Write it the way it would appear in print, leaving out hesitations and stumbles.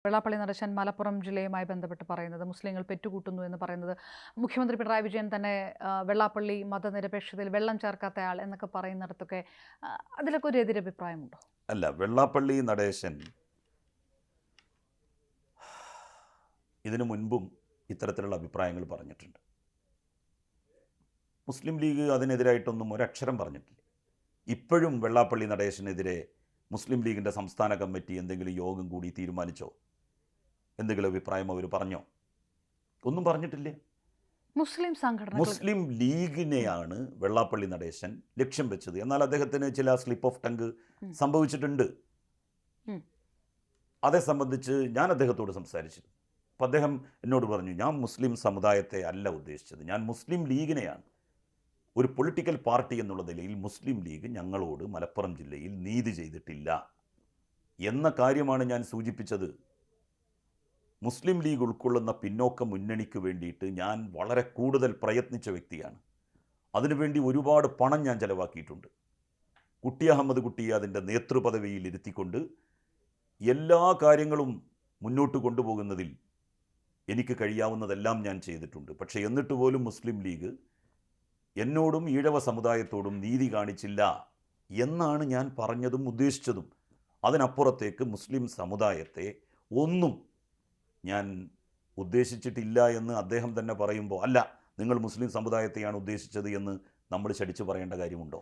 വെള്ളാപ്പള്ളി നടേശൻ മലപ്പുറം ജില്ലയുമായി ബന്ധപ്പെട്ട് പറയുന്നത് മുസ്ലിങ്ങൾ പെറ്റുകൂട്ടുന്നു എന്ന് പറയുന്നത് മുഖ്യമന്ത്രി പിണറായി വിജയൻ തന്നെ വെള്ളാപ്പള്ളി മതനിരപേക്ഷതയിൽ വെള്ളം ചേർക്കാത്തയാൾ എന്നൊക്കെ പറയുന്നിടത്തൊക്കെ അതിലൊക്കെ ഒരു എതിരഭിപ്രായമുണ്ടോ? അല്ല, വെള്ളാപ്പള്ളി നടേശൻ ഇതിനു മുൻപും ഇത്തരത്തിലുള്ള അഭിപ്രായങ്ങൾ പറഞ്ഞിട്ടുണ്ട്. മുസ്ലിം ലീഗ് അതിനെതിരായിട്ടൊന്നും ഒരക്ഷരം പറഞ്ഞിട്ടില്ല. ഇപ്പോഴും വെള്ളാപ്പള്ളി നടേശനെതിരെ മുസ്ലിം ലീഗിൻ്റെ സംസ്ഥാന കമ്മിറ്റി എന്തെങ്കിലും യോഗം കൂടി തീരുമാനിച്ചോ? എന്തെങ്കിലും അഭിപ്രായം അവർ പറഞ്ഞോ? ഒന്നും പറഞ്ഞിട്ടില്ല. മുസ്ലിം ലീഗിനെയാണ് വെള്ളാപ്പള്ളി നടേശൻ ലക്ഷ്യം വെച്ചത്. എന്നാൽ അദ്ദേഹത്തിന് ചില സ്ലിപ്പ് ഓഫ് ടങ്ക് സംഭവിച്ചിട്ടുണ്ട്. അതേ സംബന്ധിച്ച് ഞാൻ അദ്ദേഹത്തോട് സംസാരിച്ചു. അപ്പോൾ അദ്ദേഹം എന്നോട് പറഞ്ഞു, ഞാൻ മുസ്ലിം സമുദായത്തെ അല്ല ഉദ്ദേശിച്ചത്, ഞാൻ മുസ്ലിം ലീഗിനെയാണ്. ഒരു പൊളിറ്റിക്കൽ പാർട്ടി എന്നുള്ള നിലയിൽ മുസ്ലിം ലീഗ് ഞങ്ങളോട് മലപ്പുറം ജില്ലയിൽ നീതി ചെയ്തിട്ടില്ല എന്ന കാര്യമാണ് ഞാൻ സൂചിപ്പിച്ചത്. മുസ്ലിം ലീഗ് ഉൾക്കൊള്ളുന്ന പിന്നോക്ക മുന്നണിക്ക് വേണ്ടിയിട്ട് ഞാൻ വളരെ കൂടുതൽ പ്രയത്നിച്ച വ്യക്തിയാണ്. അതിനുവേണ്ടി ഒരുപാട് പണം ഞാൻ ചെലവാക്കിയിട്ടുണ്ട്. കുട്ടി അഹമ്മദ് കുട്ടിയെ അതിൻ്റെ നേതൃപദവിയിൽ ഇരുത്തിക്കൊണ്ട് എല്ലാ കാര്യങ്ങളും മുന്നോട്ട് കൊണ്ടുപോകുന്നതിൽ എനിക്ക് കഴിയാവുന്നതെല്ലാം ഞാൻ ചെയ്തിട്ടുണ്ട്. പക്ഷേ എന്നിട്ട് പോലും മുസ്ലിം ലീഗ് എന്നോടും ഈഴവ സമുദായത്തോടും നീതി കാണിച്ചില്ല എന്നാണ് ഞാൻ പറഞ്ഞതും ഉദ്ദേശിച്ചതും. അതിനപ്പുറത്തേക്ക് മുസ്ലിം സമുദായത്തെ ഒന്നും ഞാൻ ഉദ്ദേശിച്ചിട്ടില്ല എന്ന് അദ്ദേഹം തന്നെ പറയുമ്പോൾ, അല്ല നിങ്ങൾ മുസ്ലിം സമുദായത്തെയാണ് ഉദ്ദേശിച്ചത് എന്ന് നമ്മൾ ശടിച്ചു പറയേണ്ട കാര്യമുണ്ടോ?